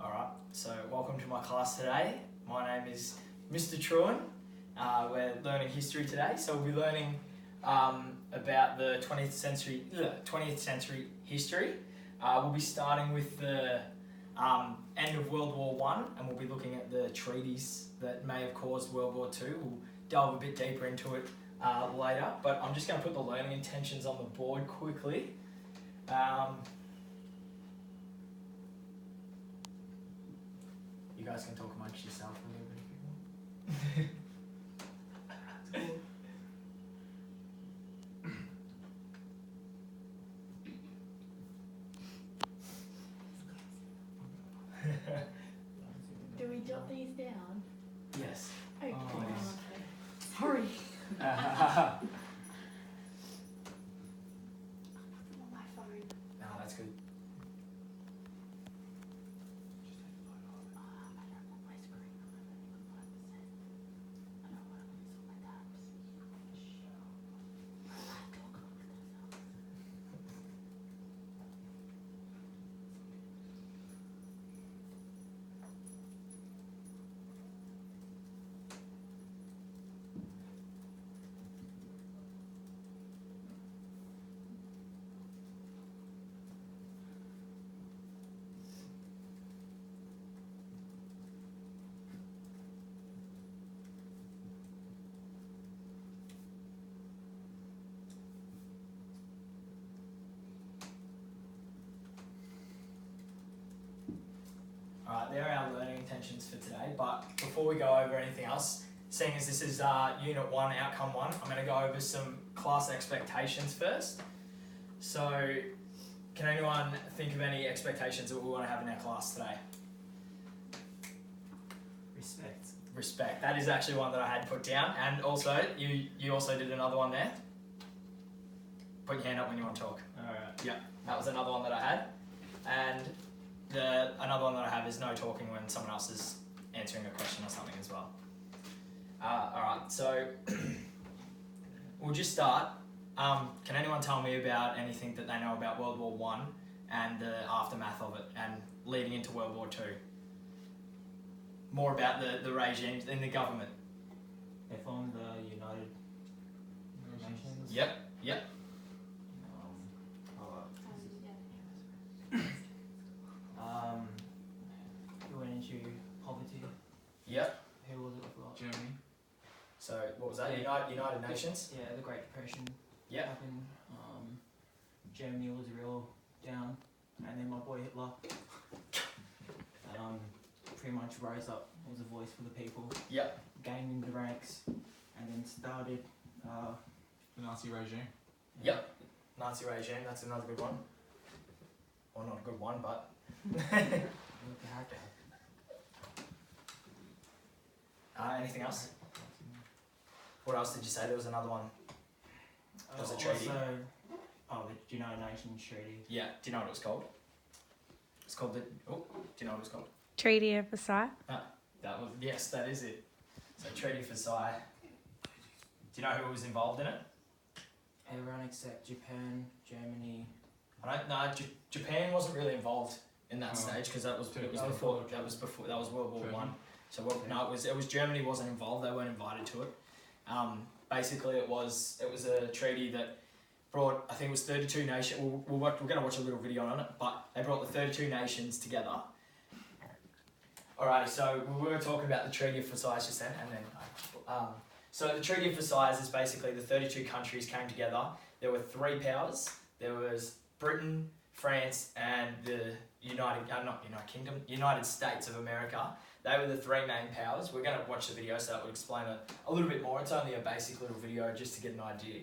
Alright, so welcome to my class today. My name is Mr. Truan. We're learning history today, so we'll be learning about the 20th century history. We'll be starting with the end of World War I, and we'll be looking at the treaties that may have caused World War II. We'll delve a bit deeper into it later, but I'm just going to put the learning intentions on the board quickly. You guys can talk amongst yourself a little bit if you want. Do we jot these down? Yes. Okay. Oh, yes. Okay. Sorry. On my phone. No, that's good. I don't want my screen on. I've only got 5%. I don't want to lose all my tabs. My laptop amongst ourselves. Alright, there are our learning intentions for today, but before we go over anything else, seeing as this is Unit 1, Outcome 1, I'm going to go over some class expectations first. So, can anyone think of any expectations that we want to have in our class today? Respect. Respect. That is actually one that I had put down, and also, you also did another one there. Put your hand up when you want to talk. Alright. Yeah, that was another one that I had. And another one that I have is no talking when someone else is answering a question or something as well. Alright, so we'll just start. Can anyone tell me about anything that they know about World War I and the aftermath of it and leading into World War II? More about the regime in the government. They formed the United Nations. Yep. Who went into poverty? Yep. Who was it? I forgot. Germany. So what was that? Yeah. United Nations? Yeah, the Great Depression Yep. happened. Germany was real down, and then my boy Hitler pretty much rose up, was a voice for the people, Yep. gained into the ranks, and then started. The Nazi regime. Yep. Nazi regime, that's another good one. Well, not a good one, but... Anything else? What else did you say? There was another one. There was a treaty. Also, the United Nations Treaty. Yeah. Do you know what it was called? It's called the... Oh, do you know what it was called? Treaty of Versailles. That was... Yes, that is it. So, Treaty of Versailles. Do you know who was involved in it? Everyone except Japan, Germany. I don't know. Japan wasn't really involved in that Oh. stage because that was Turkey. before World War One. So no, it was Germany wasn't involved. They weren't invited to it. Basically, it was a treaty that brought, I think it was 32 nations. We're going to watch a little video on it, but they brought the 32 nations together. Alrighty, so we were talking about the Treaty of Versailles just then, and then so the Treaty of Versailles is basically the 32 countries came together. There were three powers. There was Britain, France, and the United States of America. They were the three main powers. We're going to watch the video, so that will explain it a little bit more. It's only a basic little video just to get an idea.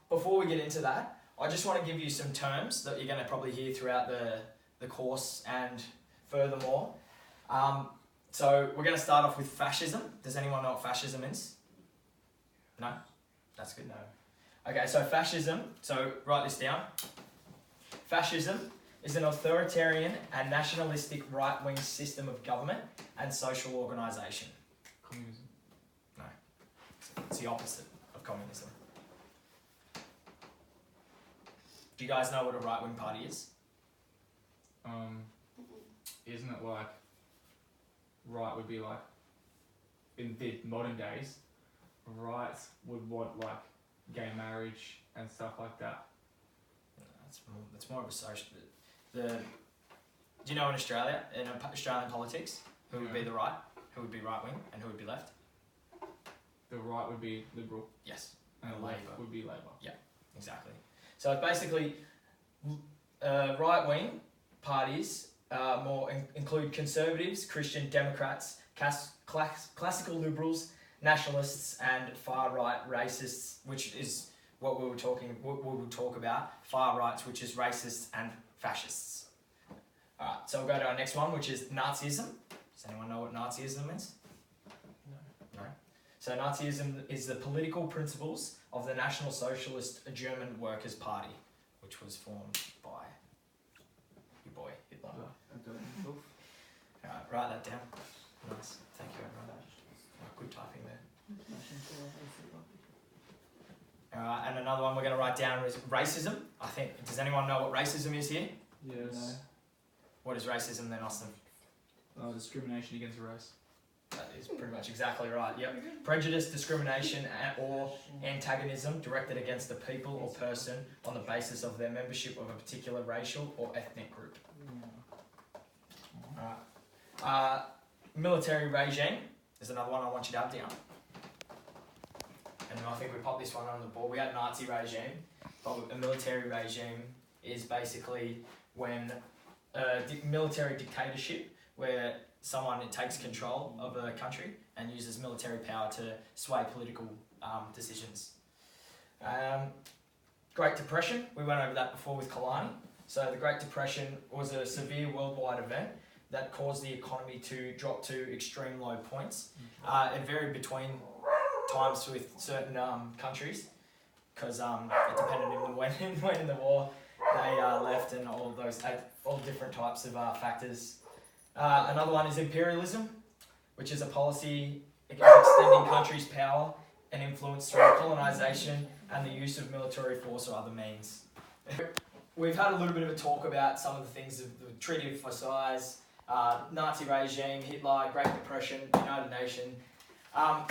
Before we get into that, I just want to give you some terms that you're going to probably hear throughout the course and furthermore. So we're going to start off with fascism. Does anyone know what fascism is? No? That's good. No. Okay, so fascism, so write this down. Fascism is an authoritarian and nationalistic right-wing system of government and social organisation. Communism. No, it's the opposite of communism. Do you guys know what a right-wing party is? Isn't it that like right would be like in the modern days, rights would want like gay marriage and stuff like that. That's more of a social. Do you know in Australia, in Australian politics, who would be the right, who would be right wing, and who would be left? The right would be Liberal Yes, and the left would be Labor. exactly. So it's basically right wing parties more include conservatives, Christian Democrats, classical liberals, nationalists, and far right racists, which is what we will talk about. Far rights, which is racists and fascists. Alright, so we'll go to our next one, which is Nazism. Does anyone know what Nazism is? No. So Nazism is the political principles of the National Socialist German Workers' Party, which was formed by your boy Hitler. Alright, write that down. Nice. Thank you, everyone. Good typing there. Alright, and another one we're going to write down is racism. I think, does anyone know what racism is here? Yes. What is racism then, Austin? Discrimination against a race. That is pretty much exactly right, yep. Prejudice, discrimination, or antagonism directed against a people or person on the basis of their membership of a particular racial or ethnic group. Alright. Military regime is another one I want you to have down. And I think we popped this one on the board. We had Nazi regime, but a military regime is basically when military dictatorship, where someone takes control of a country and uses military power to sway political decisions. Great Depression, we went over that before with Kalani. So the Great Depression was a severe worldwide event that caused the economy to drop to extreme low points. It varied between times with certain countries, because it depended on when in the war they left, and all different types of factors. Another one is imperialism, which is a policy against extending countries' power and influence through colonisation and the use of military force or other means. We've had a little bit of a talk about some of the things of the Treaty of Versailles, Nazi regime, Hitler, Great Depression, United Nations.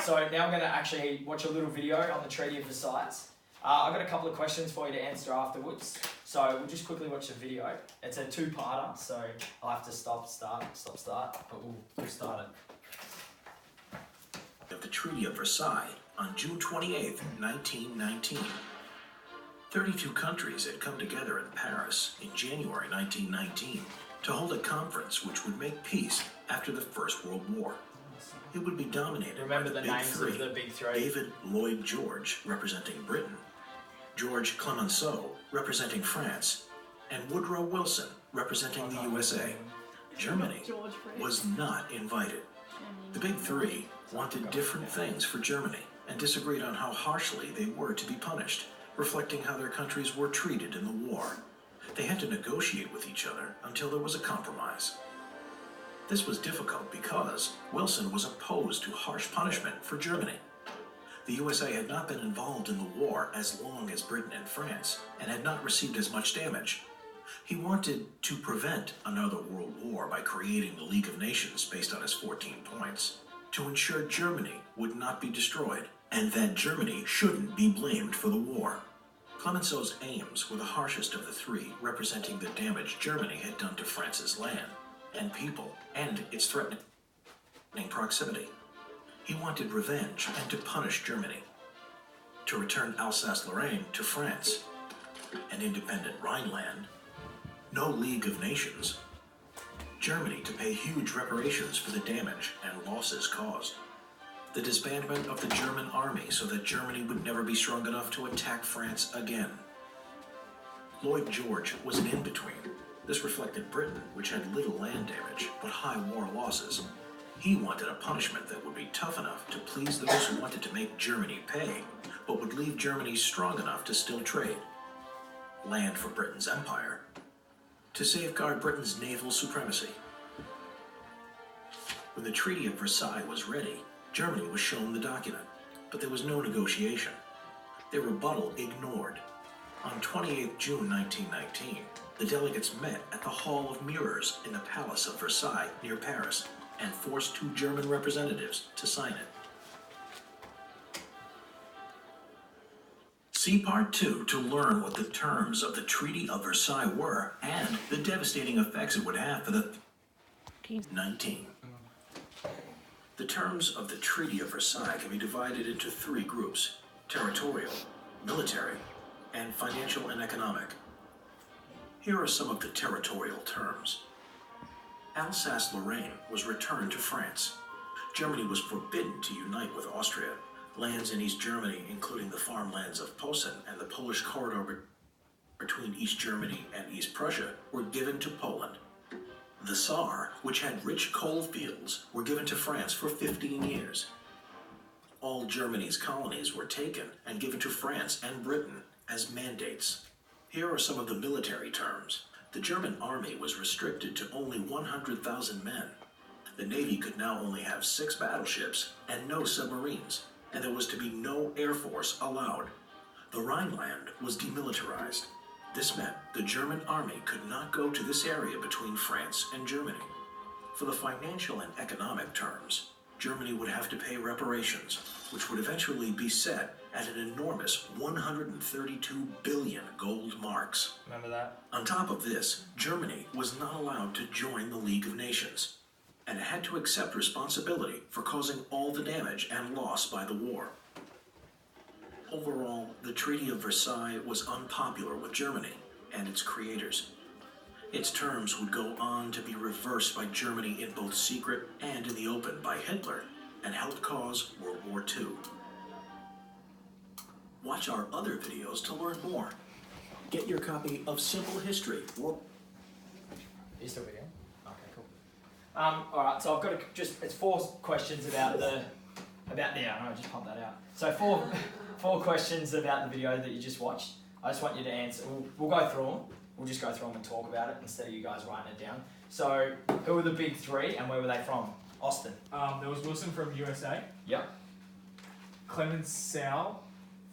So now we're going to actually watch a little video on the Treaty of Versailles. I've got a couple of questions for you to answer afterwards. So we'll just quickly watch the video. It's a two-parter, so I'll have to stop, start, but we'll start it. Of the Treaty of Versailles on June 28, 1919. 32 countries had come together in Paris in January 1919 to hold a conference which would make peace after the First World War. It would be dominated Remember by the names of the big three. David Lloyd George, representing Britain, George Clemenceau, representing France, and Woodrow Wilson, representing the USA. Germany was not invited. The big three wanted different things for Germany and disagreed on how harshly they were to be punished, reflecting how their countries were treated in the war. They had to negotiate with each other until there was a compromise. This was difficult because Wilson was opposed to harsh punishment for Germany. The USA had not been involved in the war as long as Britain and France, and had not received as much damage. He wanted to prevent another world war by creating the League of Nations based on his 14 points, to ensure Germany would not be destroyed, and that Germany shouldn't be blamed for the war. Clemenceau's aims were the harshest of the three, representing the damage Germany had done to France's land and people, and its threatening proximity. He wanted revenge and to punish Germany, to return Alsace-Lorraine to France, an independent Rhineland, no League of Nations, Germany to pay huge reparations for the damage and losses caused, the disbandment of the German army so that Germany would never be strong enough to attack France again. Lloyd George was an in-between. This reflected Britain, which had little land damage, but high war losses. He wanted a punishment that would be tough enough to please those who wanted to make Germany pay, but would leave Germany strong enough to still trade. Land for Britain's empire, to safeguard Britain's naval supremacy. When the Treaty of Versailles was ready, Germany was shown the document, but there was no negotiation. Their rebuttal ignored. On 28 June 1919, The delegates met at the Hall of Mirrors in the Palace of Versailles near Paris and forced 2 German representatives to sign it. See Part 2 to learn what the terms of the Treaty of Versailles were and the devastating effects it would have for the 19. The terms of the Treaty of Versailles can be divided into 3 groups: territorial, military, and financial and economic. Here are some of the territorial terms. Alsace-Lorraine was returned to France. Germany was forbidden to unite with Austria. Lands in East Germany, including the farmlands of Posen and the Polish corridor between East Germany and East Prussia, were given to Poland. The Saar, which had rich coal fields, were given to France for 15 years. All Germany's colonies were taken and given to France and Britain as mandates. Here are some of the military terms. The German army was restricted to only 100,000 men. The Navy could now only have 6 battleships and no submarines, and there was to be no air force allowed. The Rhineland was demilitarized. This meant the German army could not go to this area between France and Germany. For the financial and economic terms, Germany would have to pay reparations, which would eventually be set at an enormous 132 billion gold marks. Remember that? On top of this, Germany was not allowed to join the League of Nations, and had to accept responsibility for causing all the damage and loss by the war. Overall, the Treaty of Versailles was unpopular with Germany and its creators. Its terms would go on to be reversed by Germany in both secret and in the open by Hitler, and helped cause World War II. Watch our other videos to learn more. Get your copy of Simple History. You still video? Okay, cool. Alright, so I've got it's 4 questions about yeah, I just pumped that out. So 4 questions about the video that you just watched. I just want you to answer. We'll go through them. We'll just go through them and talk about it instead of you guys writing it down. So, who were the big 3 and where were they from? Austin. There was Wilson from USA. Yep. Clemenceau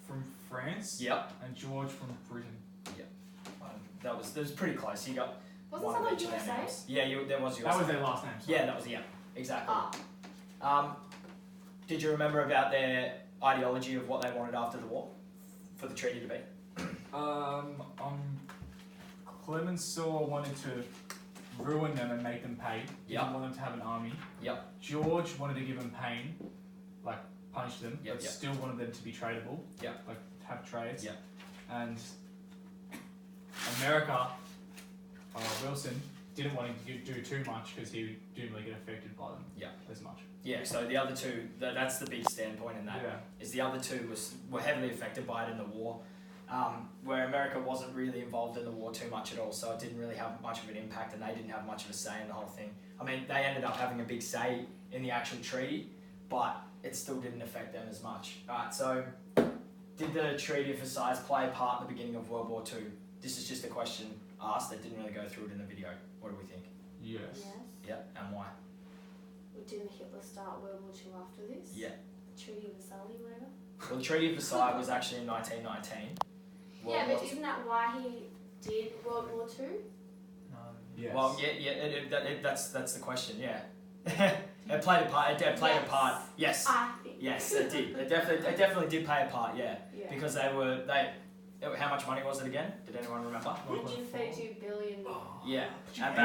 from France. Yep. And George from Britain. Yep. That was pretty close. You got Wasn't one of someone each of their USA? names. Yeah, there was USA. That was their last name. Sorry. Yeah, that was exactly. Ah. Did you remember about their ideology of what they wanted after the war for the treaty to be? Clemenceau wanted to ruin them and make them pay. He Yep. didn't want them to have an army. Yep. George wanted to give them pain, like punish them, Yep, but yep. still wanted them to be tradable. Yep. Like have trades. Yep. And America, Wilson didn't want him to do too much because he didn't really get affected by them. Yep. As much. Yeah, so the other 2, that's the big standpoint in that. Yeah. Is the other 2 were heavily affected by it in the war, where America wasn't really involved in the war too much at all, so it didn't really have much of an impact, and they didn't have much of a say in the whole thing. I mean, they ended up having a big say in the actual treaty, but it still didn't affect them as much. Alright, so did the Treaty of Versailles play a part in the beginning of World War II? This is just a question asked that didn't really go through it in the video. What do we think? Yes. Yes. Yeah, and why? Didn't Hitler start World War II after this? Yeah. The Treaty of Versailles, whatever? Well, the Treaty of Versailles was actually in 1919. Yeah, but isn't that why he did World War II? Yes. Well, yeah, that's the question. Yeah, it played a part. It played a part. Yes, I think. yes, it did. It definitely did play a part. Yeah, Yeah. because how much money was it again? Did anyone remember? 132 billion. Yeah, and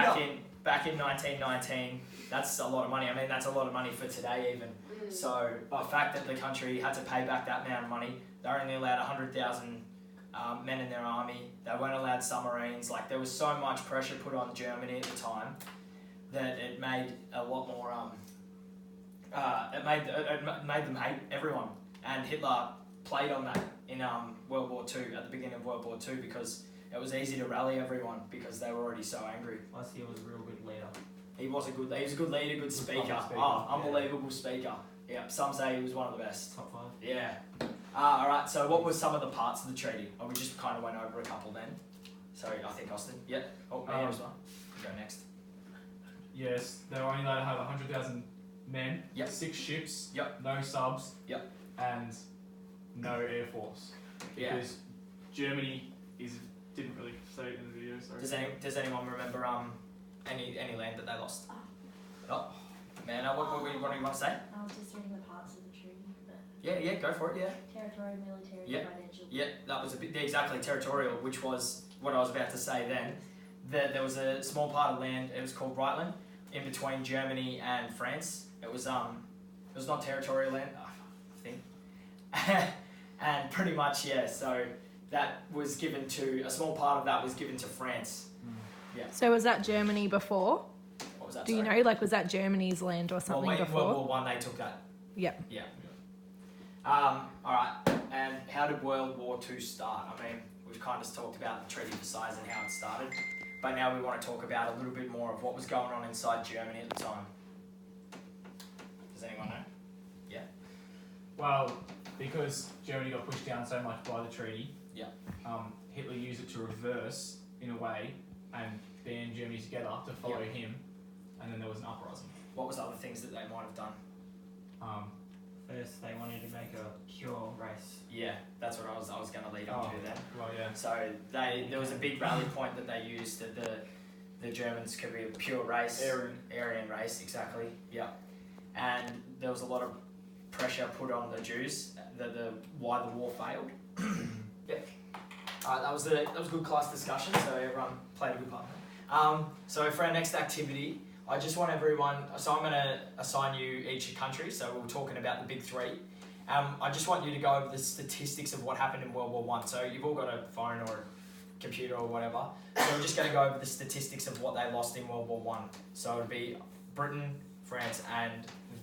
back in 1919, that's a lot of money. I mean, that's a lot of money for today even. So the fact that the country had to pay back that amount of money, they only allowed 100,000 men in their army. They weren't allowed submarines. Like, there was so much pressure put on Germany at the time that it made a lot more. It made them hate everyone, and Hitler played on that in World War II at the beginning of World War II because it was easy to rally everyone because they were already so angry. Plus, he was a real good leader. He was a good leader, good speaker. public speaker, Unbelievable speaker. Yeah, some say he was one of the best. Top 5. Yeah. Alright, so what were some of the parts of the treaty? Oh, we just kind of went over a couple then. So I think Austin. Yeah. Oh, me as well. You go next. Yes, they were only allowed to have 100,000 men, Yep. 6 ships, Yep. no subs, Yep. and no air force. Yeah. Because Germany is didn't really say it in the video. Sorry. Does anyone remember any land that they lost? Oh, man, what do you want to say? I was just reading the parts of the treaty, but Yeah, go for it. Yeah. territorial, military, Yeah. financial. Yeah, that was exactly territorial, which was what I was about to say then. There was a small part of land, it was called Rhineland, in between Germany and France. It was not territorial land, I think. And pretty much, yeah, so that was given to, a small part of that was given to France. So was that Germany before? What was that? Do you sorry? know, like, was that Germany's land or something in before? World War One, they took that. Yep. Yeah. Alright, and how did World War II start? I mean, we've kind of talked about the Treaty of Versailles and how it started, but now we want to talk about a little bit more of what was going on inside Germany at the time. Does anyone know? Yeah. Well, because Germany got pushed down so much by the treaty, Yeah. Hitler used it to reverse in a way and band Germany together to follow him, and then there was an uprising. What was other things that they might have done? First, they wanted to make a pure race. Yeah, that's what I was going to lead on to then. Well, yeah. So there was a big rally point that they used that the Germans could be a pure race. Aryan race, exactly. Yeah. And there was a lot of pressure put on the Jews why the war failed. Yeah. Alright, that was a good class discussion, so everyone played a good part. So for our next activity, I just want everyone, so I'm going to assign you each a country, so we're talking about the big three. I just want you to go over the statistics of what happened in World War One. So you've all got a phone or a computer or whatever. So we're just going to go over the statistics of what they lost in World War One. So it would be Britain, France, and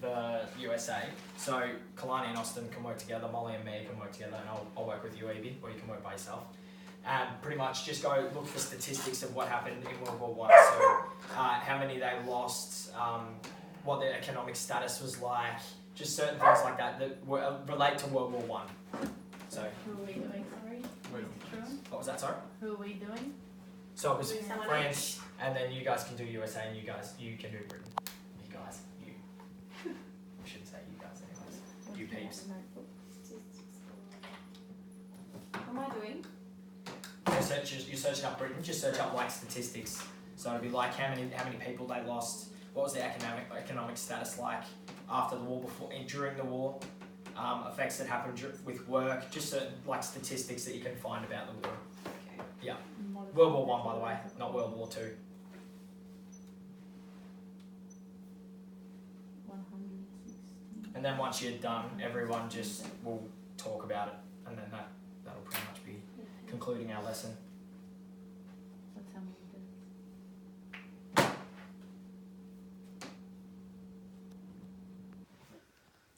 the USA. So Kalani and Austin can work together, Molly and me can work together, and I'll work with you, Evie, or you can work by yourself. Pretty much just go look for statistics of what happened in World War One. So how many they lost, what their economic status was like, just certain things like that relate to World War One. So Who are we doing, sorry? what was that, sorry? Who are we doing? So it was Someone France, and then you guys can do USA, and you can do Britain. You guys, you. I shouldn't say you guys anyways. You peeps. What am I doing? You're searching up Britain, just search up like statistics. So it'd be like how many people they lost, what was their economic status like after the war, before and during the war, effects that happened with work, just certain like statistics that you can find about the war. Okay. Yeah. World War One, by the way, not World War Two. 116. And then once you're done, everyone just will talk about it, and then that'll pretty much be concluding our lesson. That's how many days.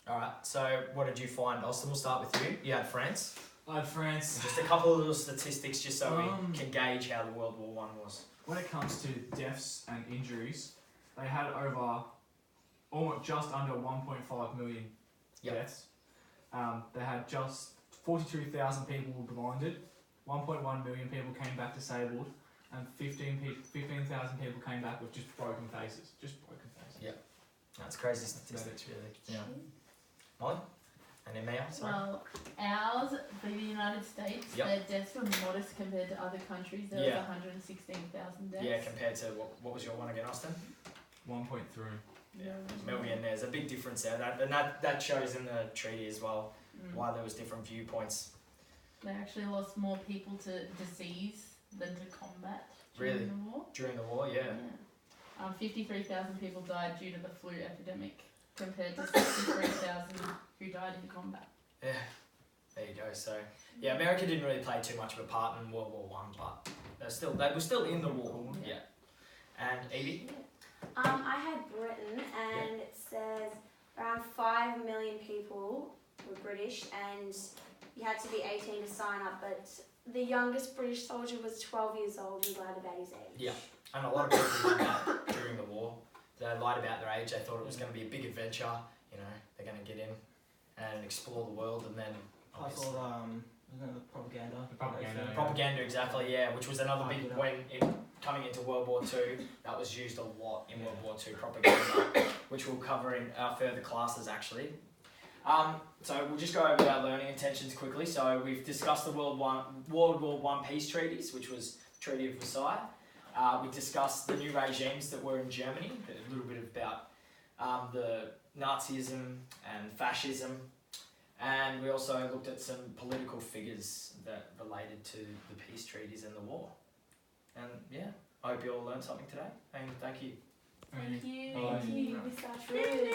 Alright, so what did you find, Austin? We'll start with you. You had France. I had France. Just a couple of little statistics just so Um, we can gauge how the World War One was. When it comes to deaths and injuries, they had over almost just under 1.5 million Yep. deaths. They had just 42,000 people were blinded, 1.1 million people came back disabled, and 15,000 people came back with just broken faces. Just broken faces. That's crazy statistics, really. Yeah. Molly? And then Maya, sorry. Well, ours, for the United States, Yep. their deaths were modest compared to other countries. There Yeah. was 116,000 deaths. Yeah, compared to what was your one again, Austin? 1.3. Yeah, million. There's a big difference there. That shows in the treaty as well why there was different viewpoints. They actually lost more people to disease than to combat during Really? the war. During the war, yeah. 53,000 people died due to the flu epidemic compared to 63,000 who died in combat. Yeah. There you go. So yeah, America didn't really play too much of a part in World War One, but they were still in the war. Yeah. And Evie? I had Britain, and it says around 5 million people were British, and you had to be 18 to sign up, but the youngest British soldier was 12 years old. He lied about his age. Yeah. And a lot of people did that during the war. They lied about their age. They thought it was going to be a big adventure. You know, they're going to get in and explore the world, and then Plus obviously- all the propaganda. The propaganda, yeah. propaganda, exactly, yeah, which was another big coming into World War II. That was used a lot in World War II propaganda, which we'll cover in our further classes actually. So we'll just go over our learning intentions quickly. So we've discussed the World War One peace treaties, which was the Treaty of Versailles. We discussed the new regimes that were in Germany, a little bit about the Nazism and fascism, and we also looked at some political figures that related to the peace treaties and the war. And yeah, I hope you all learned something today, and thank you. Thank you. Bye. Thank you. This is